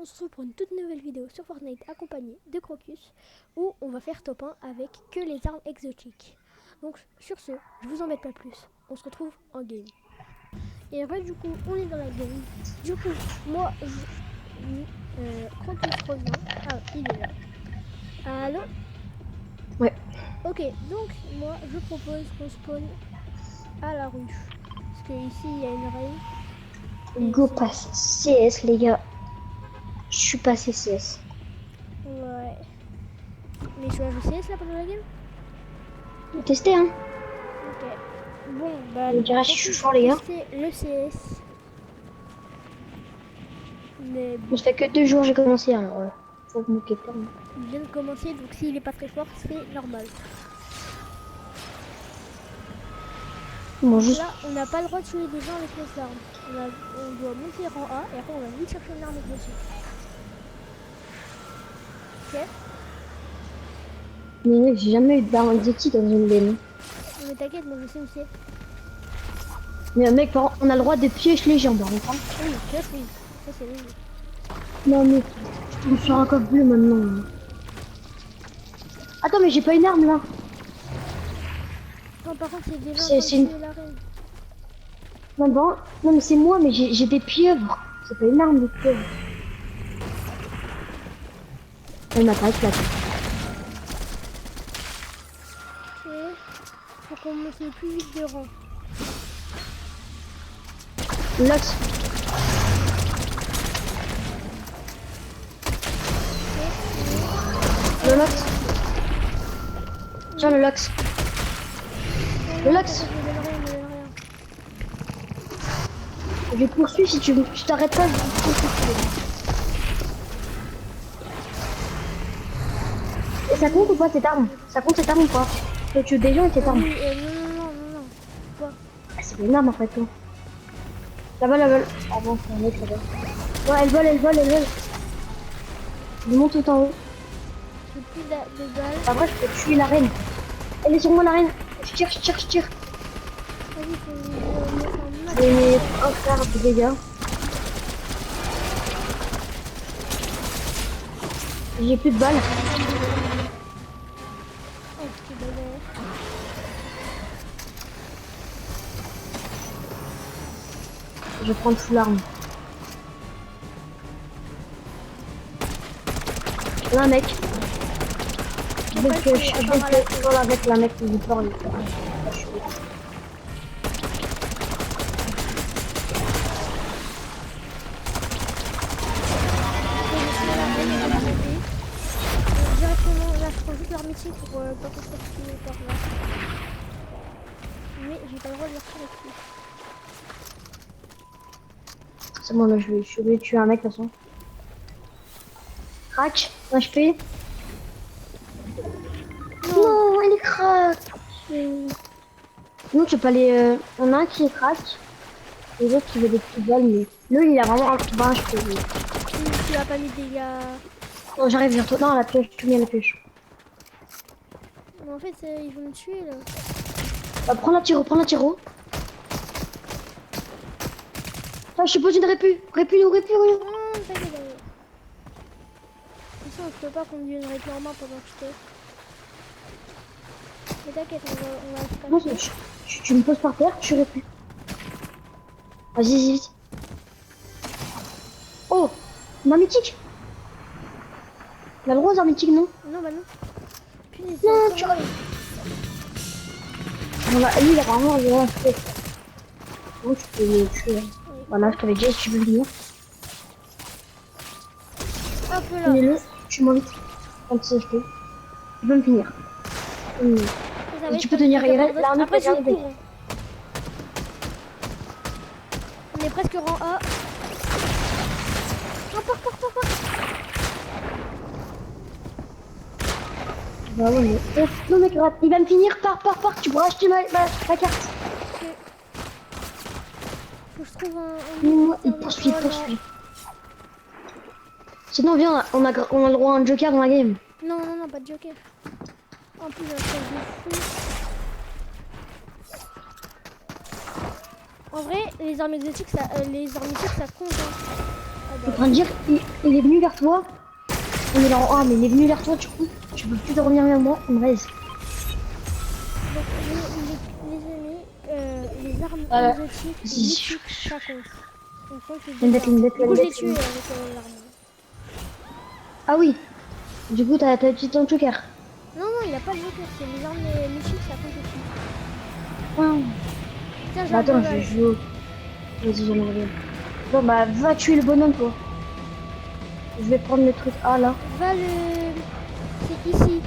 on se retrouve pour une toute nouvelle vidéo sur Fortnite accompagnée de Crocus où on va faire top 1 avec que les armes exotiques. Donc sur ce, je vous embête pas plus, on se retrouve en game. Et ouais, du coup, on est dans la game. Du coup, moi, Crocus revient. Ah, il est là. Allô? Ouais. Ok, donc moi, je propose qu'on spawn à la ruche. Parce que ici, il y a une rail. Go pass CS, les gars. Je suis passé CS. Ouais. Mais tu vas jouer CS là pendant la game? Tester, hein. Ok. Bon, bah, On dirait que je suis Crocus fort, va les gars. tester le CS. Mais Ça bon, fait que 2 jours que j'ai commencé, alors faut vous moquer pas. Hein. il vient de commencer, donc s'il est pas très fort, c'est normal. Bon, Donc juste. là, on n'a pas le droit de tuer des gens avec nos armes. On doit monter rang A et après on va vite chercher une arme exotique. Ok? Mais mec, j'ai jamais eu d'arme exotique dans une game. Non, mais t'inquiète, moi je sais où c'est. Mais mec, par contre, on a le droit de piège les gens, par contre. Hein. Oui, pioche, oui. Ça c'est logique. Non, mais je me suis un coffre bleu maintenant. Attends, mais j'ai pas une arme là. Non, par contre, c'est des gens en train de C'est une. tuer la reine. Non, bon. Non, mais c'est moi, mais j'ai des pieuvres. C'est pas une arme, des pieuvres. Elle m'attaque là. Ok. Faut qu'on monte le plus vite de rang. Lox. Le Lox. Tiens, le Lox. Le Lox. Je poursuis si tu veux. Je t'arrête pas, je poursuis. Et ça compte ou pas cette arme? Ça compte cette arme ou pas? Tu tues des gens avec cette arme? Oui, non. Quoi? Ah, c'est pas une arme après toi. La vole, la vole. Ah bon, c'est un mec, ça vole. Ouais, elle vole. Je monte tout en haut. J'ai plus de balles. Après, je peux tuer la reine. Elle est sur moi, la reine. Je tire. Vas-y, faut mettre en max. J'ai mis un quart de dégâts. J'ai plus de balles. Oh, petit bébé. Je vais prendre full arme. Là, un mec. Je vais que avec la mec qui lui parle. Directement, là, je prends juste leur métier pour pas qu'on se fasse tuer par là. Mais j'ai pas le droit de leur tirer dessus. C'est bon, là, je suis obligé de tuer un mec de toute façon. Crack, un HP. Non, elle est crack. Non, tu peux pas les. On a un qui est crack. Les autres qui veulent des petites balles, mais lui il a vraiment un petit bain, je peux. Tu as pas mis de dégâts. Oh, j'arrive vers toi. Non, à la pioche, tu mets à la pioche. Mais en fait, ils vont me tuer là. Prends la tiro. Ah, je te pose une répu. Répu. Non, t'inquiète. De toute façon, je peux pas conduire une réclame en main pendant que je te. Mais t'inquiète, on va Non, se passer. tu me poses par terre, tu répu. Vas-y, vite. Oh, ma mythique. La grosse arme mythique, non? Non, bah non. Punaise, Non, tu vois. Voilà, lui, il a vraiment rien fait. Bon, tu peux le tuer. Voilà, je t'avais dit, si tu veux venir. Hop là. Mets-le, tu m'invites. Quand tu sais, je peux. Tu peux me finir. Et tu peux tenir. L'armée après, peut je cours. On est presque rang A. Oh, pars. Bah ouais, mais... non mec, rate. Il va me finir, pars, tu pourras acheter ma carte. Ok. Faut que je trouve un Il poursuit. Sinon, viens, on a le droit à un joker dans la game. Non, pas de joker. En plus, un truc de fou. En vrai, les armes exotiques, ça compte. Hein. Je suis en train de dire, il est venu vers toi. On est là en A, mais il est venu vers toi, du coup, tu peux plus te revenir vers moi, on me raise. Donc les armes exotiques, mythiques, ça compte. Donc ça, c'est Une des bête, armes. une bête, Du coup, une je l'ai bête. tué avec l'arme. Ah oui. Du coup, t'as utilisé ton joker. Non, non, il a pas de joker, c'est les armes mythiques, ça compte aussi. Ah. Tiens, j'ai Bah un attends, breuvage. je joue. Vas-y, j'en ai rien. Bon, bah va tuer le bonhomme, toi. Je vais prendre le truc A là. Va le... C'est ici.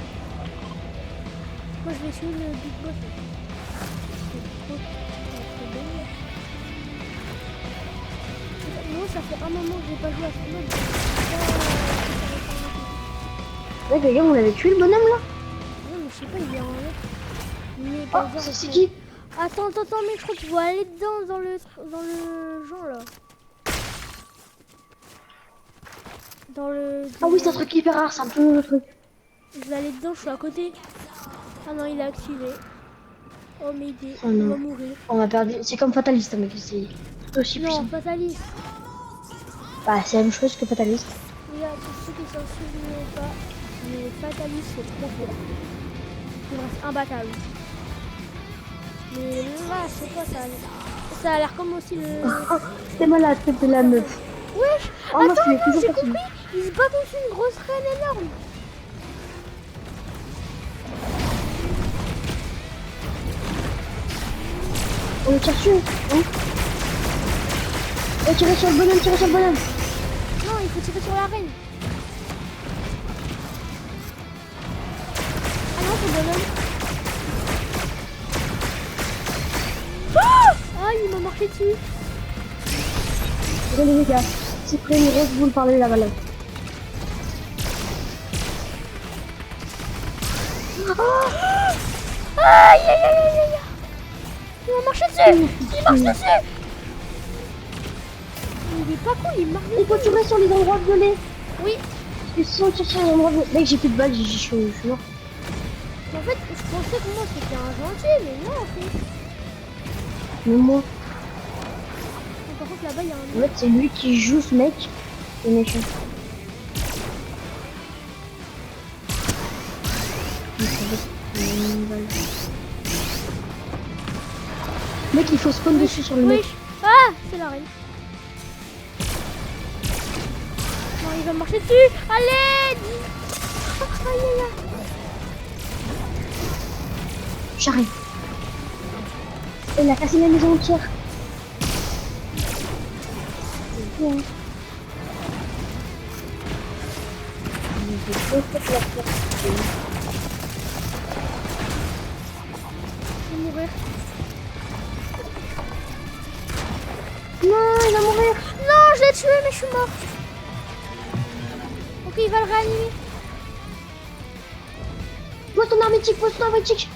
Moi, je vais tuer le big boss. Moi, ça fait un moment que j'ai pas joué à ce mode. Ouais, les gars, vous l'avez tué le bonhomme là? Non, mais je sais pas, il est en net. Mais Oh, par exemple, ça c'est qui? Attends, mais je crois qu'il faut aller dedans, dans le genre là. Dans le... Ah oui, c'est un truc hyper rare, c'est un peu le truc. Je vais aller dedans, je suis à côté. Ah non, il est activé. Oh, mais Oh on non. va mourir. On a perdu. C'est comme Fataliste, mec. C'est tout aussi Non, puissant. fataliste. Bah, c'est la même chose que Fataliste. Les gars, pour ceux qui s'en souviennent pas, mais fataliste, c'est trop fort. Il reste imbattable. Mais là, je sais pas, ça a l'air comme aussi le... T'es malade, t'es de la meuf. Wesh, Oh, moi, attends, je l'ai non, toujours j'ai pas compris. Il se bat contre une grosse reine énorme. On le tire dessus, hein? Oh, tirez sur le bonhomme, tirez sur le bonhomme. Non, il faut tirer sur la reine. Ah non, c'est le bonhomme. Ah, il m'a marché dessus. Regardez les gars, c'est pris une grosse boule par le lava là. Aïe, aïe, aïe, aïe, aïe. Il m'a marché dessus. Il marche dessus. Il est pas cool, il marche dessus. Il faut tirer sur les endroits violets. Oui. Ils sont sur les endroits violets. Mec, j'ai plus de balles, je suis mort. En fait, je pensais que moi c'était un gentil, mais non en fait. Mais moi, Par contre là-bas il y a un... en fait, c'est lui qui joue ce mec. C'est méchant. Mec, il faut spawn dessus sur le mec. Oui. Ah, c'est la reine. Non, il va me marcher dessus. Allez. Aïe, aïe, aïe. J'arrive. Il a cassé la maison entière. C'est bien. Je vais mourir. Non, il va mourir. Non, je l'ai tué, mais je suis mort. Ok, il va le réanimer. Pose ton hermétique, pose ton hermétique.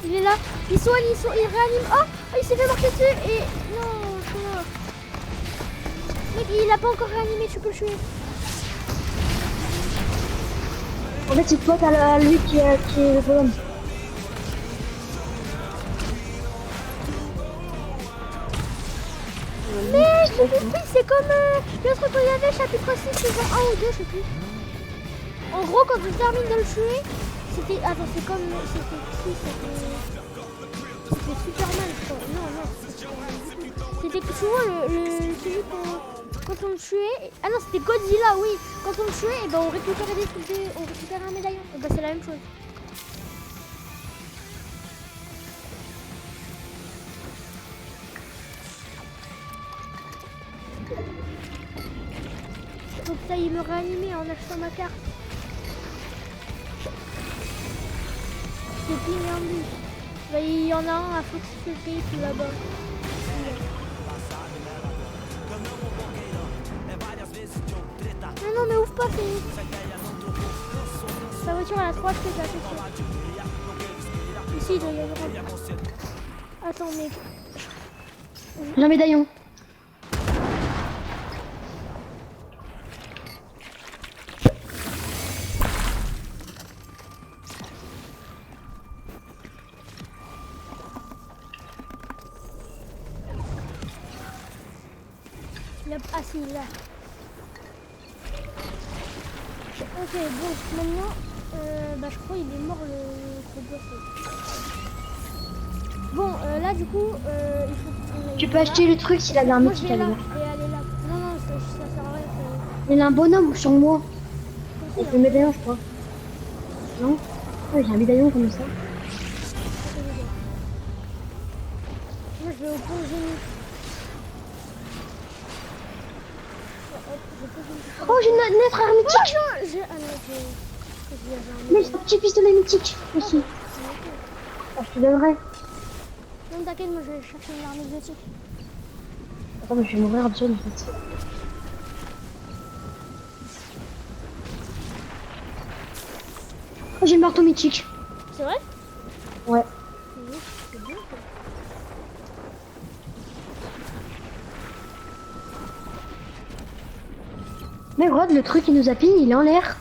Il est là. Il soigne, il réanime. Oh, il s'est fait marcher dessus. Et non, je suis mort. Mec, il a pas encore réanimé, tu peux le tuer. En fait, c'est toi, t'as lui qui est le bonhomme. Mais j'ai compris, c'est comme le truc qu'il y avait, chapitre 6, saison 1 ou 2, je sais plus. En gros, quand tu termines de le tuer, c'était... Attends, c'est comme... C'était Superman, je crois. Non, c'était Superman du tout. C'était que tu vois, celui qu'on... Quand on le tuait... Ah non, c'était Godzilla, oui. Quand on le tuait, et ben, on récupérait des trucs, on récupérait un médaillon. Et ben, c'est la même chose. Donc ça, il me réanimait en achetant ma carte. C'est ping en bus. Bah, il y en a un à Fox Gate là-bas. Non, mais ouvre pas, c'est... Sa voiture, elle a 3 trucs à côté. Ici, il doit y avoir... Attends, mec. J'ai un médaillon. Ah si, là. Ok, bon, maintenant, bah, je crois qu'il est mort le gros boss. Bon, là, du coup, il faut... Tu peux acheter le truc s'il a un moi, je mythique vais à là, la je vais aller là. Non, non, ça sert à rien. Il a un bonhomme sur moi. Comme Avec ça, le médaillon, je crois. Non? Ouais, j'ai un médaillon comme ça. moi, je vais au pont Génie. Oh, j'ai notre arme mythique. Ah non, Mais c'est un petit pistolet mythique aussi. Ah, je te donnerai. non, t'inquiète, moi, je vais chercher une arme exotique. Attends, mais je vais mourir absurde en fait. Oh, j'ai le marteau mythique. C'est vrai? Ouais. Oui, c'est bien, quoi. Mais Rod, le truc qui nous a ping, il est en l'air.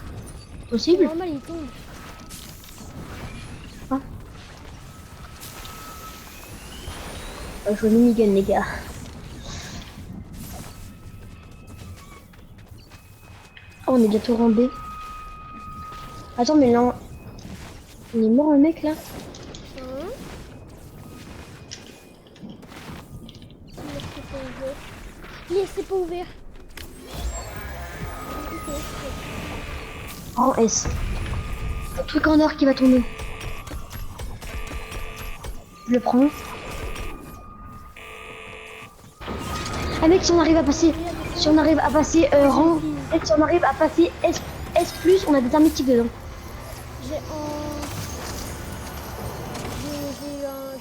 C'est Possible? normal, il tombe. Ah. Je joue minigun, les gars. Oh, on est bientôt en B. Attends, mais là, il est mort le mec là? Hein? Yes, c'est pas ouvert. Ok. En S. Un truc en or qui va tomber. Je le prends. Ah mec, si on arrive à passer, rang, mec, si on arrive à passer S+, on a des armes mythiques dedans.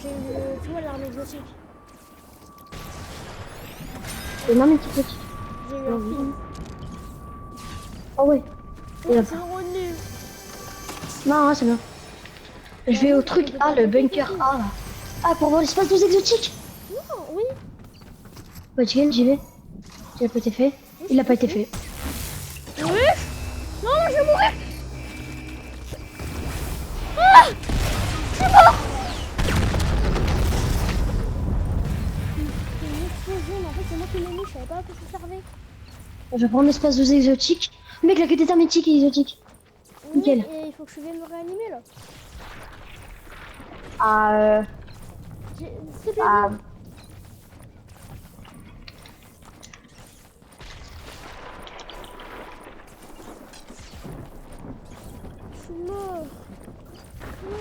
J'ai eu, tu vois, l'arme exotique. Des armes mythiques aussi. J'ai eu un film. Oh ouais. Et là. C'est revenu. Non, c'est bien. Je vais au truc A, le bunker A là. Ah, pour voir l'espace 12 exotique. Non, oui. Ouais, j'y vais. Il a pas été fait. Il a pas été fait. Oui. Non, non, je vais mourir. Ah, je suis mort. C'est une explosion, mais en fait, c'est moi qui l'ai mis. Je savais pas à quoi ça servait. Je vais prendre l'espace 12 exotique. Mec, là que des armes mythiques et exotiques. Oui, Nickel. et il faut que je vienne me réanimer là. Ah, C'est bien. ah. Je suis mort. Non,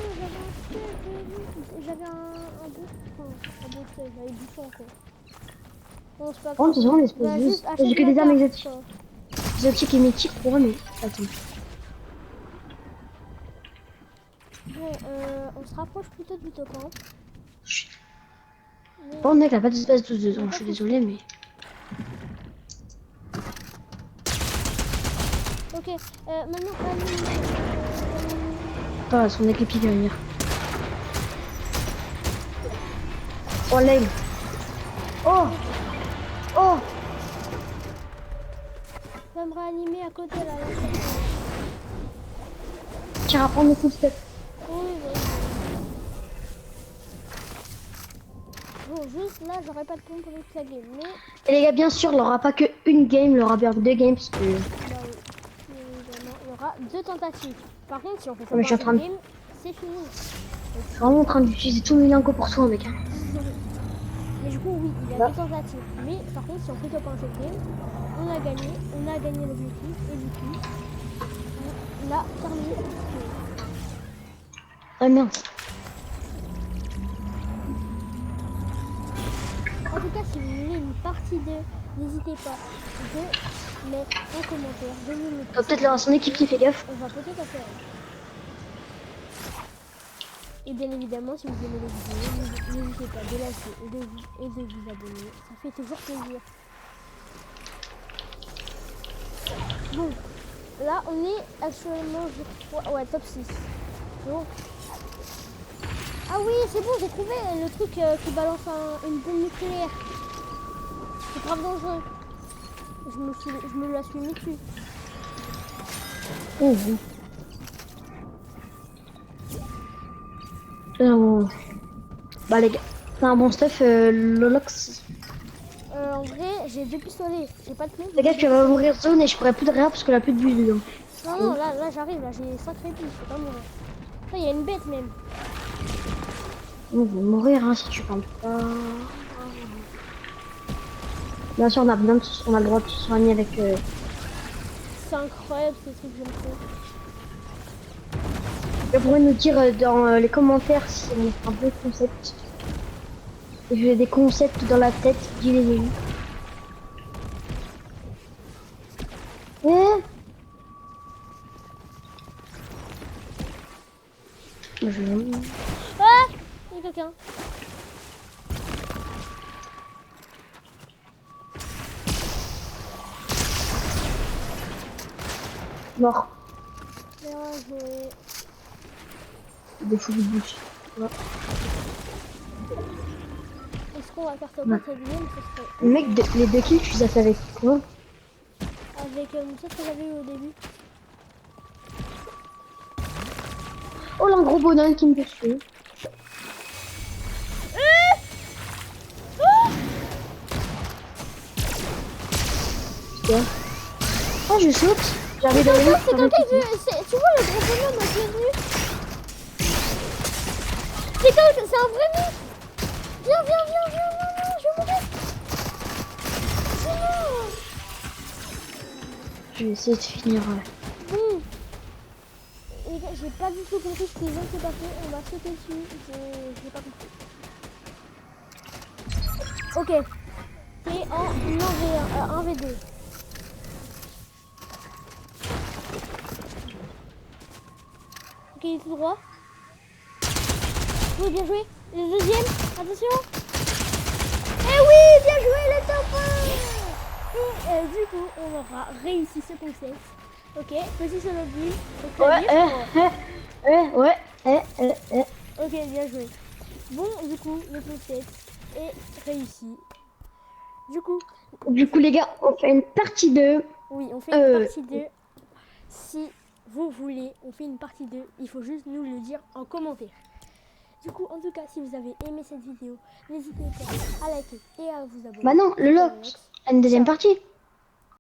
j'avais un beau, enfin, un beau trait, j'avais du sang quoi. Bon, c'est pas Oh, grave. c'est vraiment l'espace Bah, 12. juste achète J'ai que la des armes carte, exotiques. quoi. Exotiques et mythiques pour moi, mais attends. Bon, on se rapproche plutôt du top 1. Mais... Oh mec, là pas d'espace 12 dedans, je suis désolée, mais. Ok, maintenant, Annie, Pas son équipe qui vient venir. Oh l'aigle. Oh. Oh. va me réanimer à côté là. Tiens, à prendre mes footsteps. Oui, oui. Bon, juste là, j'aurais pas de compte avec la game, mais... Et les gars, bien sûr, il n'y aura pas que une game, il y aura bien 2 games parce que. Bah oui, évidemment, il y aura 2 tentatives. Par contre, si on fait ça mais je suis en train de- game, c'est fini. Je suis vraiment en train d'utiliser tous mes lingots pour toi, mec. Hein. Mais du coup, oui, il y a Bah. 2 tentatives. Mais par contre, si on fait top 1 cette game, on a gagné l'objectif, et du coup, on a terminé cette game. Ah mince. En tout cas, si vous voulez une partie 2, n'hésitez pas de mettre en commentaire, de nous le T'as peut-être là son équipe qui fait gaffe. on va peut-être faire. Et bien évidemment, si vous aimez les vidéos, n'hésitez pas de liker et de vous abonner. Ça fait toujours plaisir. Bon, là on est actuellement, je crois, ouais, top 6. Bon. Ah oui, c'est bon, j'ai trouvé le truc qui balance une bombe nucléaire. C'est grave dangereux. Je me la suis mis dessus. Oh, oui. Bah les gars, c'est un bon stuff, Lolox. En vrai, j'ai 2 pistolets, j'ai pas de clé. Les gars, tu vas ouvrir zone et je pourrais plus de rien parce que la plus de bus dedans. Non, là j'arrive, là j'ai 5 répits, je peux pas mourir. Là, il y a une bête même. On va mourir hein, si tu campes pas. Bien sûr, on a le droit de se soigner avec. C'est incroyable ces trucs, j'aime trop. Vous pourrez nous dire dans les commentaires si on est un bon concept. J'ai des concepts dans la tête, dis-les-nous. Ah, il y a quelqu'un. Mort. Bien joué. Des fous de bouche. Ouais. Est-ce qu'on va faire top 1 cette game? Ce serait Mec, les 2 kills, tu les as fait avec quoi? avec ça que j'avais eu au début. Oh là, un gros bonhomme qui me poursuit. Putain. Oh, je saute. J'arrive dans les mains. C'est quelqu'un tu vois le gros bonhomme qui est venu. C'est un vrai mec. Viens, non, je vais mourir. C'est mort. Je vais essayer de finir. Bon. Les gars, j'ai pas du tout compris ce qu'ils ont fait passer. On va sauter dessus. J'ai pas compris. Ok. C'est en 1v1, 1v2. Ok, il est tout droit. Oui, bien joué. Le deuxième, attention. Eh oui, bien joué le top 1. Et du coup, on aura réussi ce concept. Ok, petit solo build. Ouais. Ok, bien joué. Bon, du coup, le concept est réussi. Du coup, les gars, on fait une partie 2. oui, on fait une partie 2. Si vous voulez, on fait une partie 2. Il faut juste nous le dire en commentaire. Du coup, en tout cas, si vous avez aimé cette vidéo, n'hésitez pas à liker et à vous abonner. Bah non, le lot, une deuxième partie.